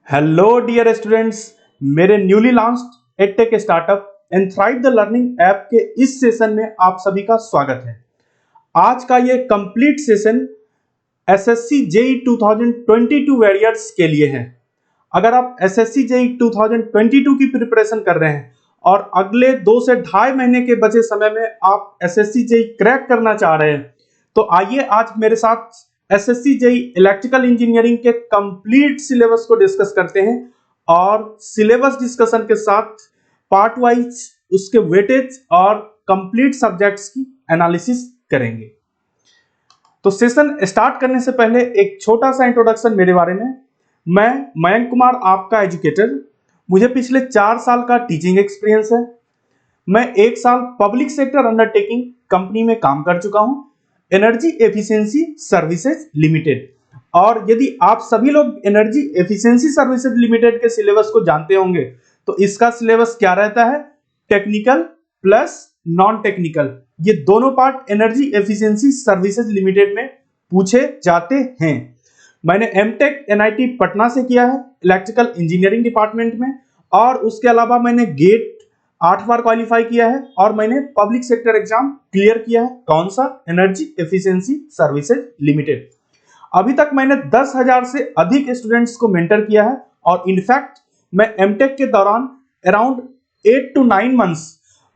Hello dear students, मेरे newly launched edtech startup and thrive the learning app के इस session में आप सभी का स्वागत है। आज का ये complete session SSC JEE 2022 warriors के लिए है। अगर आप एसएससी जेईई 2022 की प्रिपरेशन कर रहे हैं और अगले 2 से 2.5 महीने के बचे समय में आप एसएससी जेईई क्रैक करना चाह रहे हैं, तो आइए आज मेरे साथ एसएससी जेईई इलेक्ट्रिकल इंजीनियरिंग के कंप्लीट सिलेबस को डिस्कस करते हैं और सिलेबस डिस्कशन के साथ पार्ट वाइज उसके वेटेज और कंप्लीट सब्जेक्ट्स की एनालिसिस करेंगे। तो सेशन स्टार्ट करने से पहले एक छोटा सा इंट्रोडक्शन मेरे बारे में। मैं मयंक कुमार, आपका एजुकेटर। मुझे पिछले 4 साल का टीचिंग एक्सपीरियंस है। मैं 1 साल पब्लिक सेक्टर अंडरटेकिंग कंपनी में काम कर चुका हूं, एनर्जी एफिशिएंसी सर्विसेज लिमिटेड। और यदि आप सभी लोग एनर्जी एफिशिएंसी सर्विसेज लिमिटेड के सिलेबस को जानते होंगे तो इसका सिलेबस क्या रहता है, टेक्निकल प्लस नॉन टेक्निकल, ये दोनों part energy efficiency services limited में पूछे जाते हैं। मैंने एमटेक एनआईटी पटना से किया है इलेक्ट्रिकल इंजीनियरिंग डिपार्टमेंट में, और उसके अलावा मैंने गेट 8 बार क्वालिफाई किया है और मैंने पब्लिक सेक्टर एग्जाम क्लियर किया है। कौन सा? Energy efficiency services limited. अभी तक मैंने 10,000 से अधिक स्टूडेंट्स को मेंटर किया है और इनफैक्ट मैं एमटेक के दौरान अराउंड 8 to 9 मंथ्स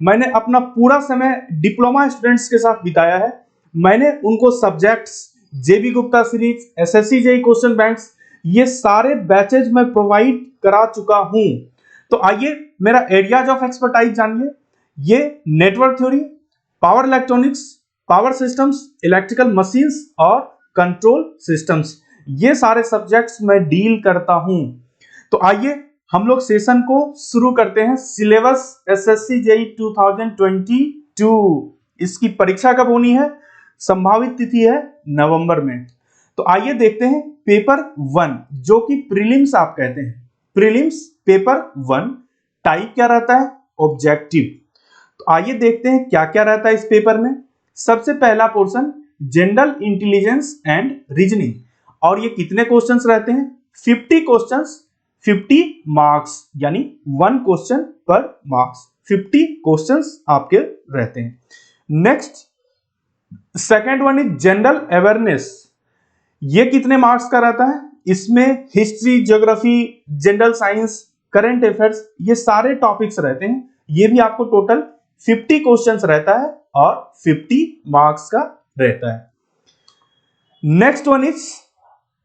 मैंने अपना पूरा समय डिप्लोमा स्टूडेंट्स के साथ बिताया है। मैंने उनको subjects JB Gupta series, SSC JEE question banks, ये सारे बैचेज में प्रोवाइड करा चुका हूं। तो आइए मेरा एरियाज ऑफ एक्सपर्टाइज जानिए। ये network theory, power electronics, power systems, electrical machines और कंट्रोल सिस्टम्स, ये सारे सब्जेक्ट्स मैं डील करता हूं। तो आइए हम लोग सेशन को शुरू करते हैं। सिलेबस एसएससी जेईई 2022, इसकी परीक्षा कब होनी है? संभावित तिथि है नवंबर में। तो आइए देखते हैं पेपर 1, जो कि प्रीलिम्स आप कहते हैं। प्रीलिम्स पेपर 1 टाइप क्या रहता है? ऑब्जेक्टिव। तो आइए देखते हैं क्या क्या रहता है इस पेपर में। सबसे पहला portion general intelligence and reasoning, और ये कितने क्वेश्चंस रहते हैं? 50 क्वेश्चंस, 50 मार्क्स, यानी 1 क्वेश्चन पर मार्क्स। 50 क्वेश्चंस आपके रहते हैं। Next second one is general awareness. ये कितने मार्क्स का रहता है? इसमें history, geography, general science, current affairs, ये सारे टॉपिक्स रहते हैं। ये भी आपको टोटल 50 क्वेश्चंस रहता है और 50 मार्क्स का रहता है। नेक्स्ट वन इज,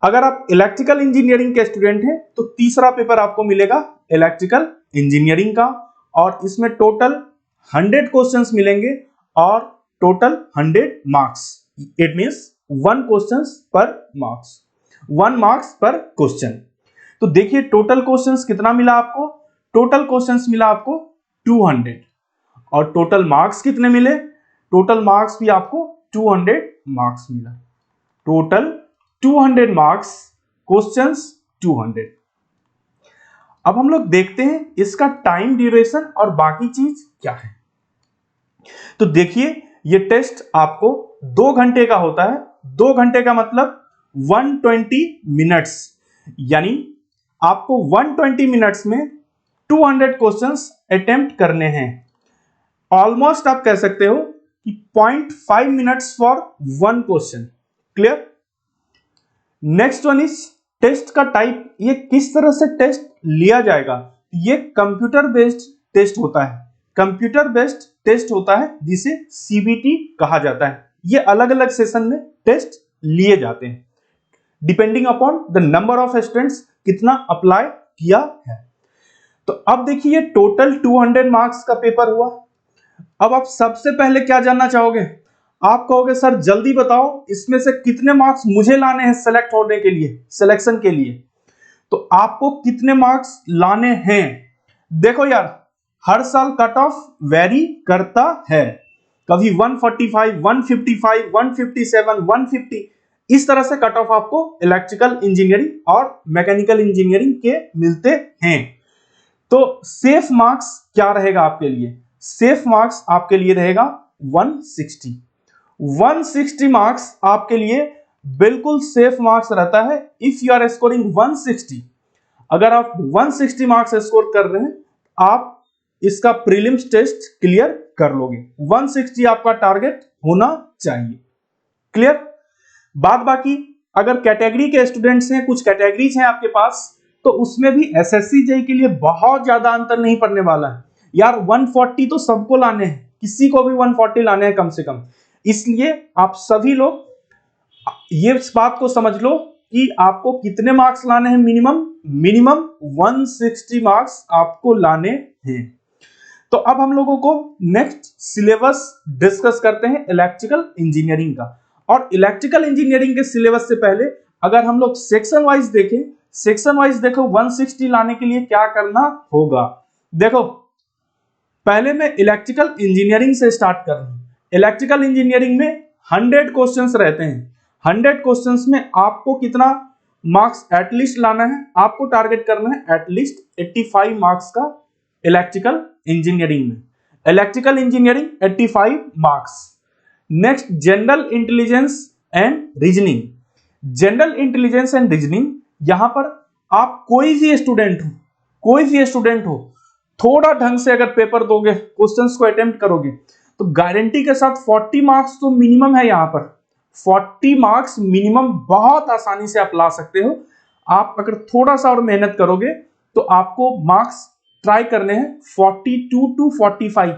अगर आप इलेक्ट्रिकल इंजीनियरिंग के स्टूडेंट हैं तो तीसरा पेपर आपको मिलेगा इलेक्ट्रिकल इंजीनियरिंग का, और इसमें टोटल 100 क्वेश्चंस मिलेंगे और total 100 marks. It means 1 questions पर मार्क्स, 1 मार्क्स पर क्वेश्चन। तो देखिए टोटल क्वेश्चंस कितना मिला आपको? टोटल क्वेश्चंस मिला आपको 200, और टोटल मार्क्स कितने मिले? टोटल मार्क्स भी आपको 200 मार्क्स मिला। Total 200 marks, questions 200। अब हम लोग देखते हैं इसका टाइम ड्यूरेशन और बाकी चीज क्या है। तो देखिए ये टेस्ट आपको 2 घंटे का होता है। 2 घंटे का मतलब 120 मिनट्स, यानी आपको 120 मिनट्स में 200 क्वेश्चंस अटेम्प्ट करने हैं। ऑलमोस्ट आप कह सकते हो कि 0.5 minutes for 1 question. Clear? Next one is test का टाइप। ये किस तरह से टेस्ट लिया जाएगा? ये कंप्यूटर बेस्ड टेस्ट होता है। कंप्यूटर बेस्ड टेस्ट होता है जिसे सीबीटी कहा जाता है। ये अलग अलग सेशन में टेस्ट लिए जाते हैं depending upon the number of students कितना अप्लाई किया है। तो अब देखिए टोटल 200 मार्क्स का पेपर हुआ। अब आप सबसे पहले क्या जानना चाहोगे? आप कहोगे सर जल्दी बताओ इसमें से कितने मार्क्स मुझे लाने हैं सेलेक्ट होने के लिए, सिलेक्शन के लिए। तो आपको कितने मार्क्स लाने हैं? देखो यार, हर साल कट ऑफ वेरी करता है। कभी 145, 155, 157, 150, इस तरह से कट ऑफ आपको इलेक्ट्रिकल इंजीनियरिंग और मैकेनिकल इंजीनियरिंग के मिलते हैं। तो सेफ मार्क्स क्या रहेगा आपके लिए? सेफ मार्क्स आपके लिए रहेगा 160। 160 मार्क्स आपके लिए बिल्कुल सेफ मार्क्स रहता है। इफ यू आर स्कोरिंग 160, अगर आप 160 मार्क्स स्कोर कर रहे हैं, आप इसका प्रीलिम्स टेस्ट क्लियर कर लोगे। 160 आपका टारगेट होना चाहिए। क्लियर? बात बाकी अगर कैटेगरी के स्टूडेंट्स हैं, कुछ कैटेगरीज हैं आपके पास, तो उसमें भी एसएससी जेईई के लिए बहुत ज्यादा अंतर नहीं पड़ने वाला है यार। 140 तो सबको लाने हैं, किसी को भी 140 लाने हैं कम से कम। इसलिए आप सभी लोग ये इस बात को समझ लो कि आपको कितने मार्क्स लाने हैं। मिनिमम 160 मार्क्स आपको लाने हैं। तो अब हम लोगों को नेक्स्ट सिलेबस डिस्कस करते हैं इलेक्ट्रिकल इंजीनियरिंग का। और इलेक्ट्रिकल इंजीनियरिंग के सिलेबस से पहले अगर हम लोग सेक्शन वाइज देखें, सेक्शन वाइज देखो 160 लाने के लिए क्या करना होगा। देखो पहले मैं इलेक्ट्रिकल इंजीनियरिंग से स्टार्ट कर रहा हूं। इलेक्ट्रिकल इंजीनियरिंग में 100 क्वेश्चंस रहते हैं। 100 क्वेश्चंस में आपको कितना मार्क्स एटलीस्ट लाना है? आपको टारगेट करना है एटलीस्ट 85 मार्क्स का इलेक्ट्रिकल इंजीनियरिंग में। Electrical engineering 85 marks. Next general intelligence and reasoning. General intelligence and reasoning, यहां पर आप कोई भी स्टूडेंट हो, थोड़ा ढंग से अगर पेपर दोगे, क्वेश्चंस को अटेम्प्ट करोगे, तो गारंटी के साथ 40 मार्क्स तो मिनिमम है। यहां पर 40 मार्क्स मिनिमम बहुत आसानी से आप ला सकते हो। आप अगर थोड़ा सा और मेहनत करोगे तो आपको मार्क्स ट्राई करने हैं 42 टू 45,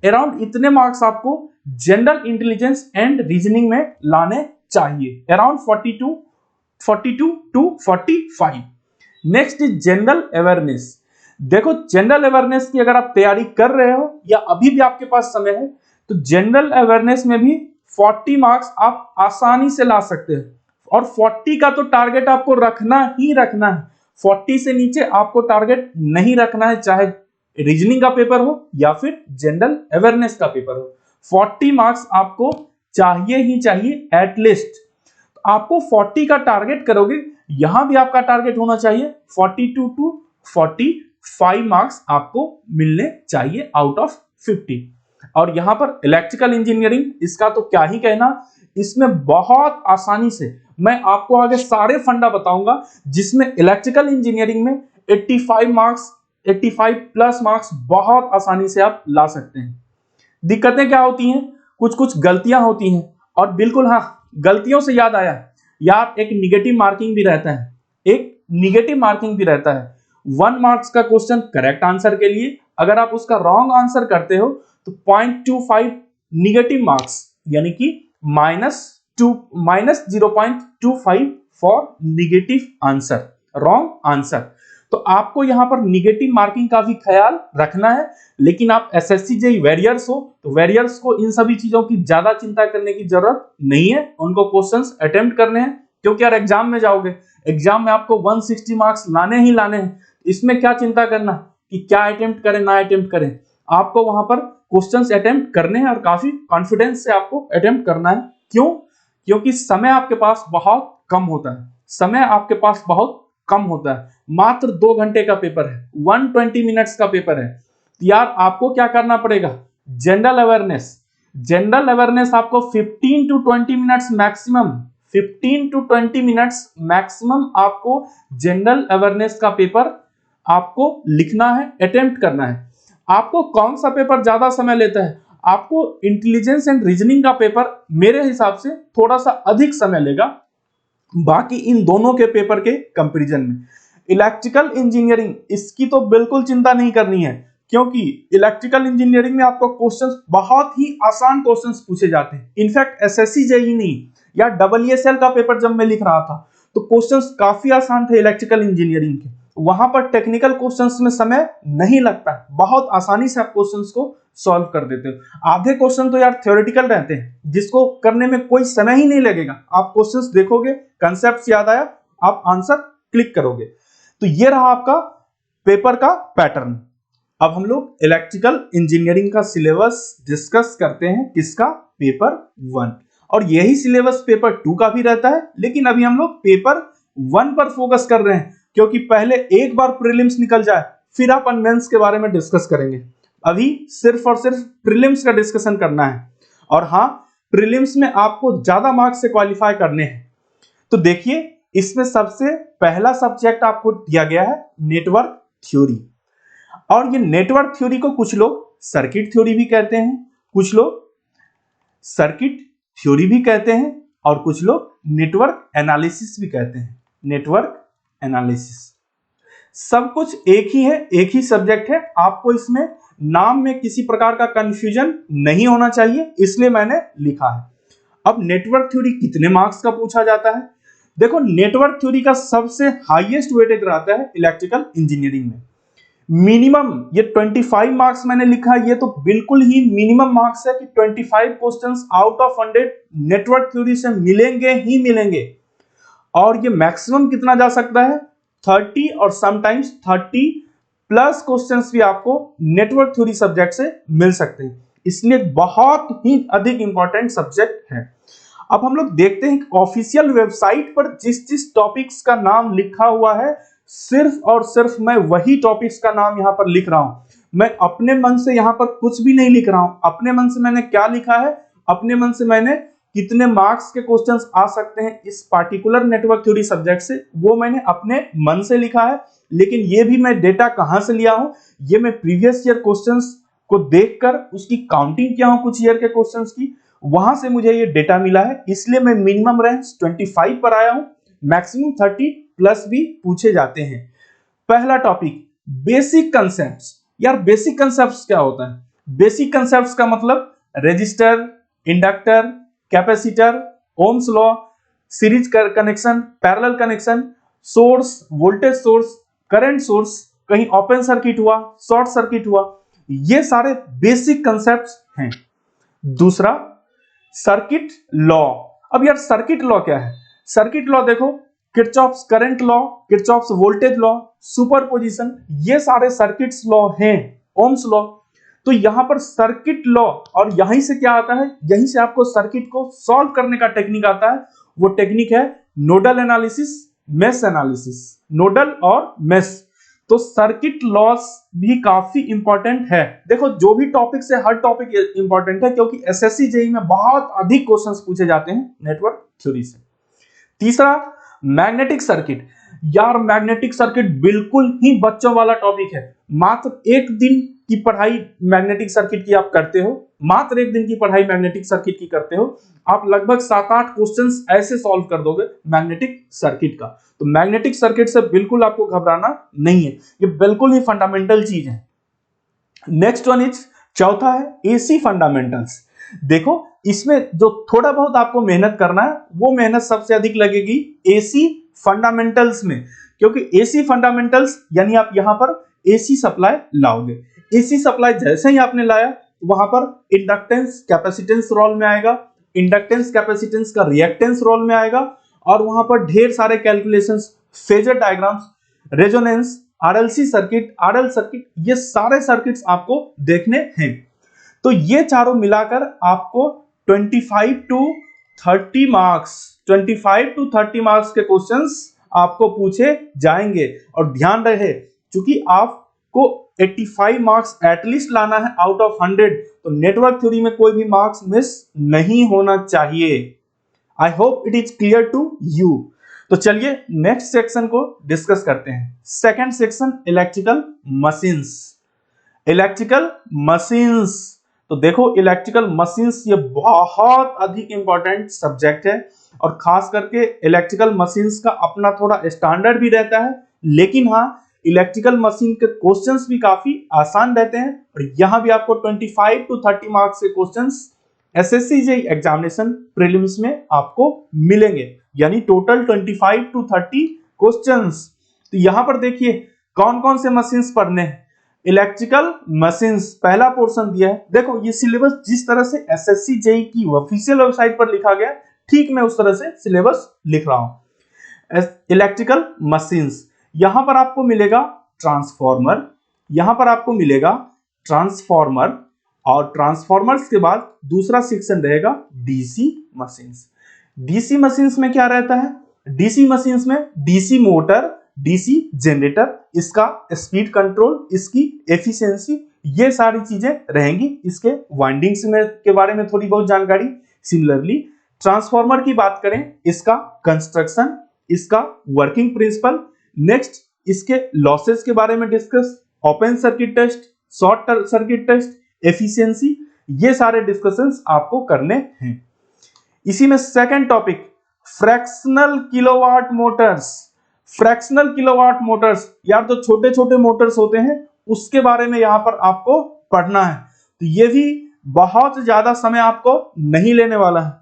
अराउंड इतने मार्क्स आपको जनरल इंटेलिजेंस एंड रीजनिंग में लाने चाहिए, around 42 to 45। Next is general awareness. देखो जनरल अवेयरनेस की अगर आप तैयारी कर रहे हो या अभी भी आपके पास समय है, तो जनरल अवेयरनेस में भी 40 मार्क्स आप आसानी से ला सकते हैं। और 40 का तो टारगेट आपको रखना ही रखना है। 40 से नीचे आपको टारगेट नहीं रखना है, चाहे रीजनिंग का पेपर हो या फिर जनरल अवेयरनेस का पेपर हो। 40 मार्क्स आपको चाहिए ही चाहिए एटलीस्ट। आपको 40 का टारगेट करोगे, यहां भी आपका टारगेट होना चाहिए 42 टू 45 मार्क्स आपको मिलने चाहिए आउट ऑफ 50। और यहां पर इलेक्ट्रिकल इंजीनियरिंग, इसका तो क्या ही कहना, इसमें बहुत आसानी से मैं आपको आगे सारे फंडा बताऊंगा, जिसमें इलेक्ट्रिकल इंजीनियरिंग में 85 मार्क्स, 85 प्लस मार्क्स बहुत आसानी से आप ला सकते हैं। दिक्कतें क्या होती हैं? कुछ गलतियां होती हैं। और बिल्कुल हाँ, गलतियों से याद आया यार, एक निगेटिव मार्किंग भी रहता है। 1 मार्क्स का क्वेश्चन करेक्ट आंसर के लिए अगर आप उसका रॉन्ग आंसर करते हो तो 0.25 निगेटिव मार्क्स, यानी कि -0.25 for negative answer, wrong answer. तो आपको यहां पर निगेटिव मार्किंग का भी ख्याल रखना है। लेकिन आप एसएससी जेईई वैरियर्स हो, तो वैरियर्स को इन सभी चीजों की ज्यादा चिंता करने की जरूरत नहीं है। उनको क्वेश्चंस अटेम्प्ट करने हैं, क्योंकि यार एग्जाम में जाओगे, एग्जाम में आपको 160 मार्क्स लाने ही लाने हैं। इसमें क्या चिंता करना कि क्या अटेम्प्ट करें ना अटेम्प्ट करें, आपको वहां पर क्वेश्चंस अटेम्प्ट करने हैं और काफी कॉन्फिडेंस से आपको अटेम्प्ट करना है। क्यों? क्योंकि समय आपके पास बहुत कम होता है। समय आपके पास बहुत कम होता है। मात्र 2 घंटे का पेपर है, 120 मिनट्स का पेपर है। यार आपको क्या करना पड़ेगा? जनरल अवेयरनेस आपको 15 to 20 minutes maximum, 15 to 20 minutes maximum आपको जनरल अवेयरनेस का पेपर आपको लिखना है, अटेम्प्ट करना है। आपको कौन सा पेपर ज्यादा समय लेता है? आपको इंटेलिजेंस एंड रीजनिंग का पेपर मेरे हिसाब से थोड़ा सा अधिक समय लेगा, बाकी इन दोनों के पेपर के कंपैरिजन में। इलेक्ट्रिकल इंजीनियरिंग, इसकी तो बिल्कुल चिंता नहीं करनी है, क्योंकि इलेक्ट्रिकल इंजीनियरिंग में आपको क्वेश्चंस बहुत ही आसान क्वेश्चंस पूछे जाते हैं। इनफैक्ट एसएससी जेईई नहीं, या EESL का पेपर जब मैं लिख रहा था तो क्वेश्चंस काफी आसान थे इलेक्ट्रिकल इंजीनियरिंग के। वहां पर टेक्निकल क्वेश्चंस में समय नहीं लगता, बहुत आसानी से आप क्वेश्चंस को सॉल्व कर देते हो। आधे क्वेश्चन तो यार थ्योरेटिकल रहते हैं, जिसको करने में कोई समय ही नहीं लगेगा। आप क्वेश्चंस देखोगे, कंसेप्ट याद आया, आप आंसर क्लिक करोगे। तो ये रहा आपका पेपर का पैटर्न। अब हम लोग इलेक्ट्रिकल इंजीनियरिंग का सिलेबस डिस्कस करते हैं, किसका? पेपर 1। और यही सिलेबस पेपर 2 का भी रहता है, लेकिन अभी हम लोग पेपर 1 पर फोकस कर रहे हैं, क्योंकि पहले एक बार प्रीलिम्स निकल जाए, फिर अपन मेंस के बारे में डिस्कस करेंगे। अभी सिर्फ और सिर्फ प्रीलिम्स का डिस्कशन करना है। और हाँ, प्रीलिम्स में आपको ज्यादा मार्क्स से क्वालिफाई करने हैं। तो देखिए, इसमें सबसे पहला सब्जेक्ट आपको दिया गया है नेटवर्क थ्योरी। और ये नेटवर्क थ्योरी को कुछ लोग सर्किट थ्योरी भी कहते हैं, कुछ लोग सर्किट थ्योरी भी कहते हैं, और कुछ लोग नेटवर्क एनालिसिस भी कहते हैं। नेटवर्क एनालिसिस सब कुछ एक ही है, एक ही सब्जेक्ट है। आपको इसमें नाम में किसी प्रकार का कंफ्यूजन नहीं होना चाहिए, इसलिए मैंने लिखा है। अब नेटवर्क थ्योरी कितने मार्क्स का पूछा जाता है? देखो, नेटवर्क थ्योरी का सबसे हाईएस्ट वेटेज रहता है इलेक्ट्रिकल इंजीनियरिंग में। मिनिमम ये 25 मार्क्स मैंने लिखा है, ये तो बिल्कुल ही मिनिमम मार्क्स है कि 25 questions out of 100 network theory से मिलेंगे ही मिलेंगे। और ये मैक्सिमम कितना जा सकता है? 30 और समटाइम्स 30 प्लस क्वेश्चंस भी आपको नेटवर्क थ्योरी सब्जेक्ट से मिल सकते हैं, इसलिए बहुत ही अधिक इंपॉर्टेंट सब्जेक्ट है। अब हम लोग देखते हैं ऑफिशियल वेबसाइट पर जिस जिस टॉपिक्स का नाम लिखा हुआ है, सिर्फ और सिर्फ मैं वही टॉपिक्स का नाम यहां पर लिख रहा हूं। मैं अपने मन से यहां पर कुछ भी नहीं लिख रहा हूं। अपने मन से मैंने क्या लिखा है? अपने मन से मैंने कितने मार्क्स के क्वेश्चंस आ सकते हैं इस पार्टिकुलर नेटवर्क थ्योरी सब्जेक्ट से, वो मैंने अपने मन से लिखा है। लेकिन ये भी मैं डेटा कहां से लिया हूं? ये मैं प्रीवियस ईयर क्वेश्चंस को देखकर उसकी काउंटिंग किया हूं कुछ ईयर के क्वेश्चंस की, वहां से मुझे ये डेटा मिला है। इसलिए मैं मिनिमम रैंक 25 पर आया हूं, मैक्सिमम 30 प्लस भी पूछे जाते हैं। पहला टॉपिक बेसिक कंसेप्ट्स। यार बेसिक कंसेप्ट्स क्या होता है? बेसिक कंसेप्ट्स का मतलब resistor, inductor, capacitor, Ohm's law, series connection, parallel connection, source, voltage source, current source, कहीं ओपन सर्किट हुआ, शॉर्ट सर्किट हुआ, ये सारे बेसिक कंसेप्ट्स हैं। दूसरा सर्किट लॉ। अब यार सर्किट लॉ क्या है? सर्किट लॉ देखो, Kirchhoff's current law, Kirchhoff's voltage law, superposition, ये सारे सर्किट्स लॉ हैं। Ohm's law. तो यहां पर सर्किट लॉ, और यहीं से क्या आता है? यहीं से आपको सर्किट को सॉल्व करने का टेक्निक आता है। वो टेक्निक है nodal analysis, mesh analysis. Nodal और मेश। तो सर्किट लॉस भी काफी इंपॉर्टेंट है। देखो, जो भी टॉपिक से हर टॉपिक इंपॉर्टेंट है, क्योंकि एसएससी जेईई में बहुत अधिक क्वेश्चंस पूछे जाते हैं नेटवर्क थ्योरी से। तीसरा मैग्नेटिक सर्किट। यार मैग्नेटिक सर्किट बिल्कुल ही बच्चों वाला टॉपिक है। मात्र एक दिन की पढ़ाई मैग्नेटिक सर्किट की आप करते हो, मात्र एक दिन की पढ़ाई मैग्नेटिक सर्किट की करते हो, आप लगभग 7-8 क्वेश्चंस ऐसे सॉल्व कर दोगे मैग्नेटिक सर्किट का। तो मैग्नेटिक सर्किट से बिल्कुल आपको घबराना नहीं है, ये बिल्कुल ही फंडामेंटल चीज है। नेक्स्ट वन इज, चौथा है एसी फंडामेंटल्स। देखो, इसमें जो थोड़ा बहुत आपको मेहनत करना है, वो मेहनत सबसे अधिक लगेगी एसी फंडामेंटल्स में, क्योंकि एसी फंडामेंटल्स यानी आप यहां पर एसी सप्लाई लाओगे। एसी सप्लाई जैसे ही आपने लाया, वहां पर इंडक्टेंस कैपेसिटेंस रोल में आएगा, इंडक्टेंस कैपेसिटेंस का रिएक्टेंस रोल में आएगा, और वहां पर ढेर सारे calculations, phasor diagrams, resonance, RLC circuit, RL circuit, ये सारे सर्किट्स आपको देखने हैं। तो ये चारों मिलाकर आपको 25 टू 30 मार्क्स, 25 टू 30 मार्क्स के क्वेश्चंस आपको पूछे जाएंगे। और ध्यान रहे, चूंकि आपको 85 मार्क्स एटलीस्ट लाना है आउट ऑफ 100, तो नेटवर्क थ्योरी में कोई भी मार्क्स मिस नहीं होना चाहिए। I hope it is clear to you. तो चलिए नेक्स्ट सेक्शन को डिस्कस करते हैं। Second section, electrical machines. Electrical machines, तो देखो इलेक्ट्रिकल मशीन्स ये बहुत अधिक इंपॉर्टेंट सब्जेक्ट है, और खास करके इलेक्ट्रिकल मशीन्स का अपना थोड़ा स्टैंडर्ड भी रहता है, लेकिन हाँ इलेक्ट्रिकल मशीन के क्वेश्चंस भी काफी आसान रहते हैं। और यहां भी आपको 25 टू 30 मार्क्स के questions SSC JEE examination prelims में आपको मिलेंगे, यानी टोटल 25 टू 30 क्वेश्चंस। तो यहां पर देखिए कौन कौन से मशीन्स पढ़ने हैं। इलेक्ट्रिकल मशीन्स पहला पोर्शन दिया है। देखो, ये सिलेबस जिस तरह से एसएससी जेईई की ऑफिशियल वेबसाइट पर लिखा गया, ठीक मैं उस तरह से सिलेबस लिख रहा हूं। इलेक्ट्रिकल मशीन्स, यहां पर आपको मिलेगा ट्रांसफॉर्मर, यहां पर आपको मिलेगा ट्रांसफॉर्मर, और ट्रांसफॉर्मर्स के बाद दूसरा सेक्शन रहेगा डीसी मशीन्स। डीसी मशीन्स में क्या रहता है? डीसी मशीन्स में डीसी मोटर, डीसी जनरेटर, इसका स्पीड कंट्रोल, इसकी एफिशिएंसी, ये सारी चीजें रहेंगी। इसके वाइंडिंग्स में के बारे में थोड़ी बहुत जानकारी। सिमिलरली ट्रांसफॉर्मर की बात करें, इसका कंस्ट्रक्शन, इसका वर्किंग प्रिंसिपल, नेक्स्ट इसके लॉसेस के बारे में discuss, open circuit test, short circuit test, efficiency, ये सारे डिस्कशंस आपको करने हैं। इसी में second topic fractional kilowatt motors. Fractional kilowatt motors यार जो छोटे छोटे मोटर्स होते हैं उसके बारे में यहां पर आपको पढ़ना है, तो ये भी बहुत ज्यादा समय आपको नहीं लेने वाला है।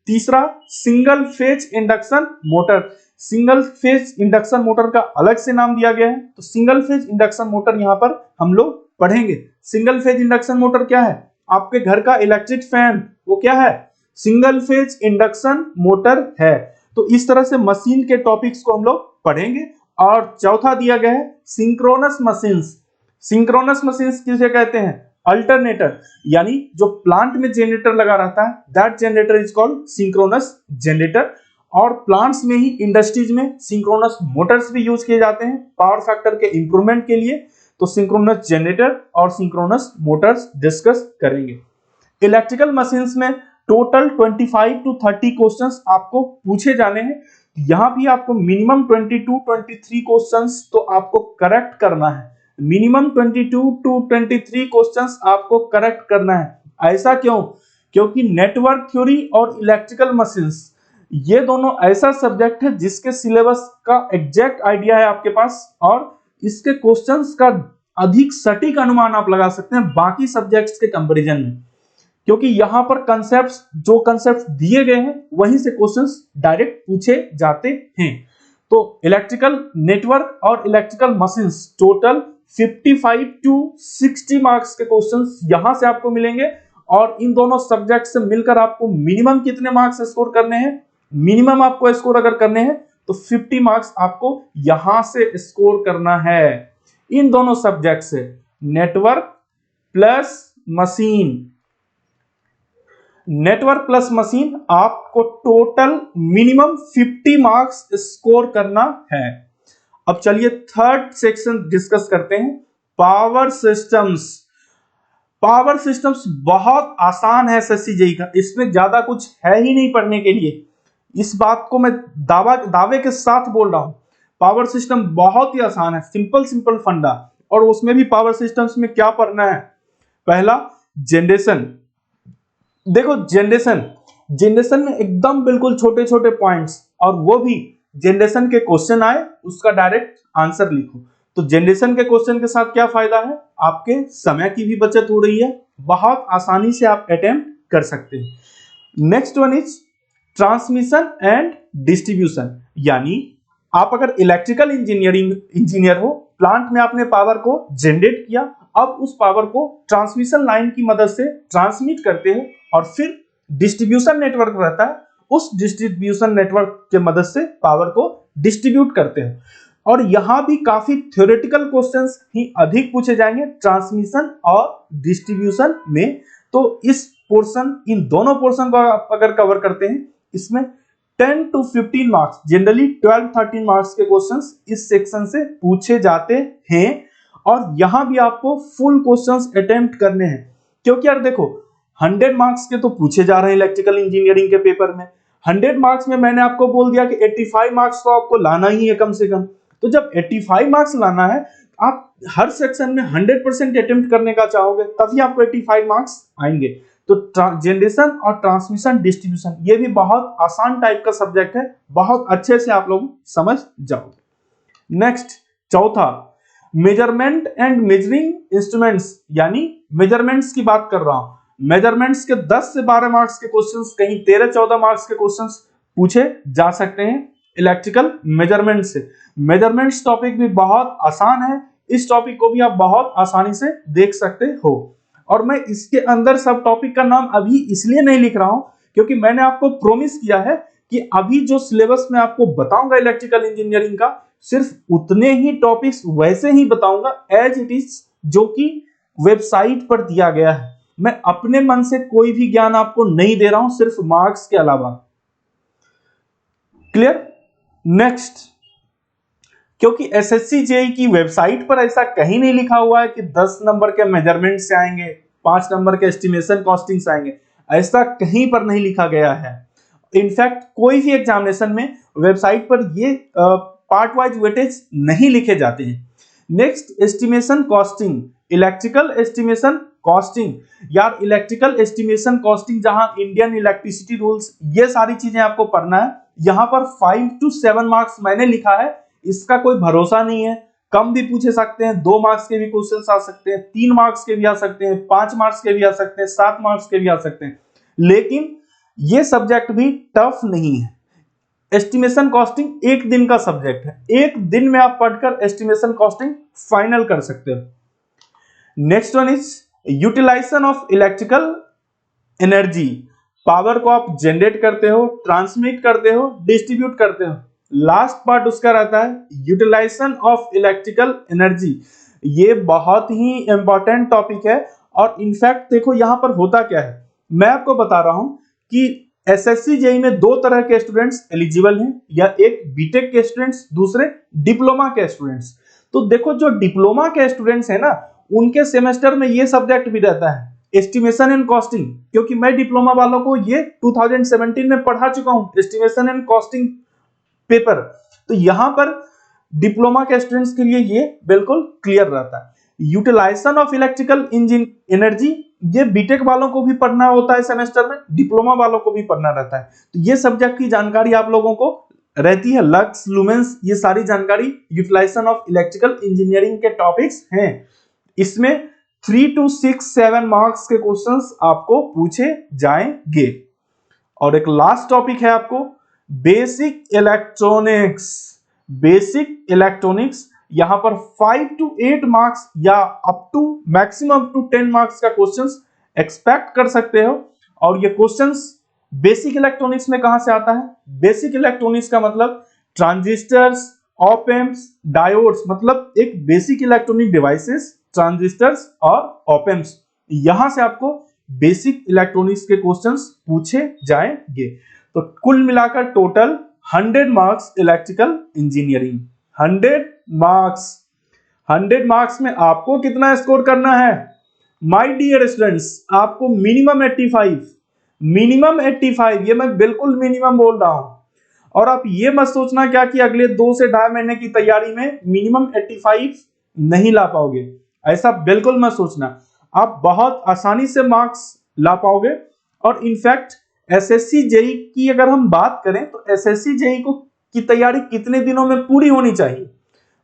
तीसरा single phase induction motor. Single phase induction motor का अलग से नाम दिया गया है, तो सिंगल फेज इंडक्शन मोटर यहां पर हम लोग पढ़ेंगे। सिंगल फेज इंडक्शन मोटर क्या है? आपके घर का इलेक्ट्रिक फैन, वो क्या है? सिंगल फेज इंडक्शन मोटर है। तो इस तरह से मशीन के टॉपिक्स को हम लोग पढ़ेंगे। और चौथा दिया गया है सिंक्रोनस मशीन्स। सिंक्रोनस मशीन्स किसे कहते हैं? अल्टरनेटर, यानी जो प्लांट में जनरेटर लगा रहता है, that generator is called synchronous generator. और प्लांट्स में ही, इंडस्ट्रीज में सिंक्रोनस मोटर्स भी यूज किए जाते हैं पावर फैक्टर के इंप्रूवमेंट के लिए। तो सिंक्रोनस जनरेटर और सिंक्रोनस मोटर्स डिस्कस करेंगे। इलेक्ट्रिकल मशीन्स में टोटल 25 to 30 क्वेश्चंस आपको पूछे जाने हैं। यहां भी आपको मिनिमम 22-23 क्वेश्चंस तो आपको करेक्ट करना है। मिनिमम 22 to 23 क्वेश्चंस आपको करेक्ट करना है। ऐसा क्यों? क्योंकि नेटवर्क थ्योरी और इलेक्ट्रिकल मशीन्स ये दोनों ऐसा सब्जेक्ट है जिसके सिलेबस का एग्जैक्ट आइडिया है आपके पास, और इसके क्वेश्चंस का अधिक सटीक अनुमान आप लगा सकते हैं बाकी सब्जेक्ट्स के कंपैरिजन में, क्योंकि यहां पर जो कंसेप्ट दिए गए हैं वहीं से क्वेश्चंस डायरेक्ट पूछे जाते हैं। तो इलेक्ट्रिकल नेटवर्क और electrical machines total 55 to 60 marks के क्वेश्चंस यहां से आपको मिलेंगे। और इन दोनों सब्जेक्ट से मिलकर आपको मिनिमम कितने मार्क्स स्कोर करने हैं? मिनिमम आपको स्कोर अगर करने हैं तो 50 मार्क्स आपको यहां से स्कोर करना है इन दोनों सब्जेक्ट से, network plus machine. Network plus machine आपको टोटल मिनिमम 50 मार्क्स स्कोर करना है। अब चलिए थर्ड सेक्शन डिस्कस करते हैं, पावर सिस्टम्स। पावर सिस्टम्स बहुत आसान है एसएससी जेईई का, इसमें ज्यादा कुछ है ही नहीं पढ़ने के लिए। इस बात को मैं दावे के साथ बोल रहा हूं। पावर सिस्टम बहुत ही आसान है, सिंपल फंडा। और उसमें भी पावर सिस्टम्स में क्या पढ़ना है? पहला जनरेशन। देखो जनरेशन में एकदम बिल्कुल छोटे छोटे पॉइंट्स, और वो भी जनरेशन के क्वेश्चन आए उसका डायरेक्ट आंसर लिखो। तो जनरेशन के क्वेश्चन के साथ क्या फायदा है? आपके समय की भी बचत हो रही है, बहुत आसानी से आप अटेम्प्ट कर सकते हैं। Next one is transmission and distribution, यानी आप अगर इलेक्ट्रिकल इंजीनियर हो, प्लांट में आपने पावर को जनरेट किया, अब उस पावर को ट्रांसमिशन लाइन की मदद से ट्रांसमिट करते हो, और फिर डिस्ट्रीब्यूशन नेटवर्क रहता है, उस डिस्ट्रीब्यूशन नेटवर्क के मदद से पावर को डिस्ट्रीब्यूट करते हो। और यहां भी काफी थ्योरेटिकल क्वेश्चंस ही अधिक पूछे जाएंगे ट्रांसमिशन और डिस्ट्रीब्यूशन में। तो इस पोर्शन, इन दोनों पोर्शन को अगर कवर करते हैं, इसमें 10 to 15 मार्क्स, जनरली 12-13 मार्क्स के क्वेश्चंस इस सेक्शन से पूछे जाते हैं। और यहां भी आपको फुल क्वेश्चंस अटेम्प्ट करने हैं, क्योंकि यार देखो 100 मार्क्स के तो पूछे जा रहे हैं इलेक्ट्रिकल इंजीनियरिंग के पेपर में। 100 मार्क्स में मैंने आपको बोल दिया कि 85 मार्क्स तो आपको लाना ही है कम से कम। तो जब 85 मार्क्स लाना है, आप हर सेक्शन में 100% अटेम्प्ट करने का चाहोगे, तभी आपको 85 मार्क्स आएंगे। तो जनरेशन और ट्रांसमिशन डिस्ट्रीब्यूशन ये भी बहुत आसान टाइप का सब्जेक्ट है, बहुत अच्छे से आप लोग समझ जाओगे। नेक्स्ट चौथा, मेजरमेंट एंड मेजरिंग इंस्ट्रूमेंट्स, यानी मेजरमेंट्स की बात कर रहा हूं। मेजरमेंट्स के 10 से 12 मार्क्स के क्वेश्चंस, कहीं 13-14 मार्क्स के क्वेश्चंस पूछे जा सकते हैं इलेक्ट्रिकल मेजरमेंट से। मेजरमेंट्स टॉपिक भी बहुत आसान है, इस टॉपिक को भी आप बहुत आसानी से देख सकते हो। और मैं इसके अंदर सब टॉपिक का नाम अभी इसलिए नहीं लिख रहा हूं क्योंकि मैंने आपको प्रॉमिस किया है कि अभी जो सिलेबस मैं आपको बताऊंगा इलेक्ट्रिकल इंजीनियरिंग का, सिर्फ उतने ही टॉपिक्स वैसे ही बताऊंगा एज इट इज जो कि वेबसाइट पर दिया गया है। मैं अपने मन से कोई भी ज्ञान आपको नहीं दे रहा हूं, सिर्फ मार्क्स के अलावा। क्लियर? नेक्स्ट, क्योंकि एसएससी जेईई की वेबसाइट पर ऐसा कहीं नहीं लिखा हुआ है कि 10 नंबर के मेजरमेंट से आएंगे, 5 नंबर के एस्टिमेशन कॉस्टिंग से आएंगे, ऐसा कहीं पर नहीं लिखा गया है। इनफैक्ट कोई भी एग्जामिनेशन में वेबसाइट पर ये पार्ट वाइज वेटेज नहीं लिखे जाते हैं। Next, estimation costing, electrical estimation costing. यार इलेक्ट्रिकल एस्टिमेशन कॉस्टिंग, जहां इंडियन इलेक्ट्रिसिटी रूल्स, ये सारी चीजें आपको पढ़ना है। यहां पर 5 to 7 मार्क्स मैंने लिखा है, इसका कोई भरोसा नहीं है, कम भी पूछे सकते हैं, 2 मार्क्स के भी क्वेश्चंस आ सकते हैं, 3 मार्क्स के भी आ सकते हैं, 5 मार्क्स के भी आ सकते हैं, 7 मार्क्स के भी आ सकते हैं, लेकिन ये सब्जेक्ट भी टफ नहीं है। एस्टिमेशन कॉस्टिंग एक दिन का सब्जेक्ट है, एक दिन में आप पढ़कर एस्टिमेशन कॉस्टिंग फाइनल कर सकते हो। Next one is utilization of electrical energy. Power को आप जनरेट करते हो, ट्रांसमिट करते हो, डिस्ट्रीब्यूट करते हो। लास्ट पार्ट उसका रहता है यूटिलाइजेशन ऑफ इलेक्ट्रिकल एनर्जी। ये बहुत ही इंपॉर्टेंट टॉपिक है। और इनफैक्ट देखो यहां पर होता क्या है, मैं आपको बता रहा हूं कि एसएससी जेईई में 2 तरह के स्टूडेंट्स एलिजिबल हैं, या एक बीटेक के स्टूडेंट्स, दूसरे डिप्लोमा के स्टूडेंट्स। तो देखो जो डिप्लोमा के स्टूडेंट्स हैं ना, उनके सेमेस्टर में ये सब्जेक्ट भी रहता है, एस्टिमेशन एंड कॉस्टिंग, क्योंकि मैं डिप्लोमा वालों को ये 2017 में पढ़ा चुका हूं, एस्टिमेशन एंड कॉस्टिंग पेपर। तो यहां पर डिप्लोमा के स्टूडेंट्स के लिए ये बिल्कुल क्लियर रहता है। यूटिलाइजेशन ऑफ इलेक्ट्रिकल एनर्जी, ये बीटेक वालों को भी पढ़ना होता है सेमेस्टर में, डिप्लोमा वालों को भी पढ़ना रहता है। तो ये सब्जेक्ट की जानकारी आप लोगों को रहती है, लक्स, लुमेंस, ये सारी जानकारी यूटिलाइजेशन ऑफ इलेक्ट्रिकल इंजीनियरिंग के टॉपिक्स हैं। इसमें 3 to 6, 7 मार्क्स के क्वेश्चंस आपको पूछे जाएंगे। और एक लास्ट टॉपिक है आपको बेसिक इलेक्ट्रॉनिक्स। बेसिक इलेक्ट्रॉनिक्स, यहां पर 5 to 8 मार्क्स या up to maximum up to 10 marks का क्वेश्चंस एक्सपेक्ट कर सकते हो। और ये क्वेश्चंस बेसिक इलेक्ट्रॉनिक्स में कहां से आता है? बेसिक इलेक्ट्रॉनिक्स का मतलब ट्रांजिस्टर्स, ऑप एम्प्स, डायोड्स, मतलब एक बेसिक इलेक्ट्रॉनिक डिवाइसेस, ट्रांजिस्टर्स और ऑप एम्प्स, यहां से आपको बेसिक इलेक्ट्रॉनिक्स के क्वेश्चंस पूछे जाएंगे। तो कुल मिलाकर total 100 marks electrical engineering. 100 marks में आपको कितना स्कोर करना है? माय डियर स्टूडेंट्स, आपको मिनिमम 85, ये मैं बिल्कुल मिनिमम बोल रहा हूं। और आप ये मत सोचना क्या कि अगले 2 से 2.5 महीने की तैयारी में मिनिमम 85 नहीं ला पाओगे, ऐसा बिल्कुल मत सोचना। आप बहुत आसानी से मार्क्स ला पाओगे। और इनफैक्ट एसएससी जेईई की अगर हम बात करें तो एसएससी जेईई की तैयारी कितने दिनों में पूरी होनी चाहिए,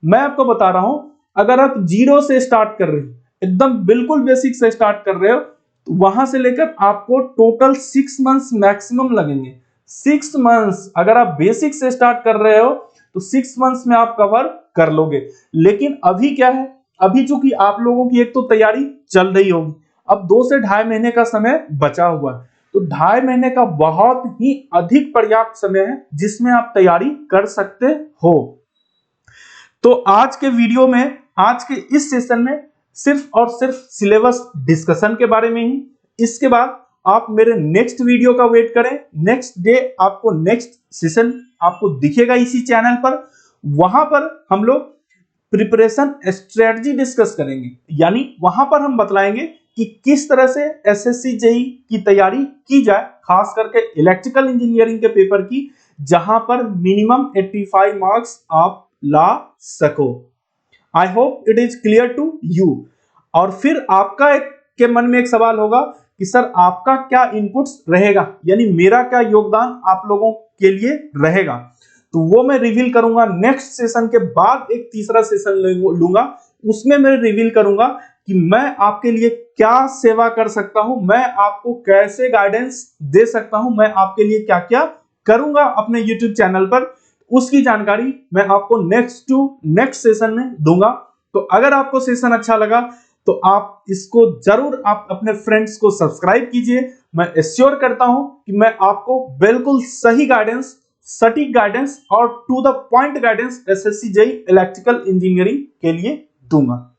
मैं आपको बता रहा हूं। अगर आप 0 से स्टार्ट कर रहे हो, एकदम बिल्कुल बेसिक से स्टार्ट कर रहे हो, तो वहां से लेकर आपको टोटल 6 मंथ्स मैक्सिमम लगेंगे। 6 मंथ्स, अगर आप बेसिक से स्टार्ट कर रहे हो तो 6 मंथ्स में आप कवर कर लोगे। लेकिन अभी क्या है, अभी चूंकि आप लोगों की एक तो तैयारी चल रही होगी, अब 2 से 2.5 महीने का समय बचा हुआ है, तो 2.5 महीने का बहुत ही अधिक पर्याप्त समय है जिसमें आप तैयारी कर सकते हो। तो आज के वीडियो में, आज के इस सेशन में सिर्फ और सिर्फ सिलेबस डिस्कशन के बारे में ही। इसके बाद आप मेरे नेक्स्ट वीडियो का वेट करें। नेक्स्ट डे आपको नेक्स्ट सेशन आपको दिखेगा इसी चैनल पर। वहां पर हम लोग प्रिपरेशन स्ट्रेटजी डिस्कस करेंगे, यानी वहां पर हम बतलाएंगे कि किस तरह से एसएससी जेईई की तैयारी की जाए, खास करके इलेक्ट्रिकल इंजीनियरिंग के पेपर की, जहां पर मिनिमम 85 मार्क्स आप ला सको। I hope it is clear to you. और फिर आपका के मन में एक सवाल होगा कि सर आपका क्या इनपुट्स रहेगा, यानी मेरा क्या योगदान आप लोगों के लिए रहेगा। तो वो मैं रिवील करूंगा नेक्स्ट सेशन के बाद। एक तीसरा सेशन लूंगा, उसमें मैं रिवील करूंगा कि मैं आपके लिए क्या सेवा कर सकता हूं, मैं आपको कैसे गाइडेंस दे सकता हूं, मैं आपके लिए क्या क्या करूंगा अपने YouTube चैनल पर, उसकी जानकारी मैं आपको नेक्स्ट सेशन में दूंगा। तो अगर आपको सेशन अच्छा लगा तो आप इसको जरूर आप अपने फ्रेंड्स को सब्सक्राइब कीजिए। मैं एश्योर करता हूं कि मैं आपको बिल्कुल सही गाइडेंस, सटीक गाइडेंस और to the point guidance SSC JE electrical engineering के लिए दूंगा।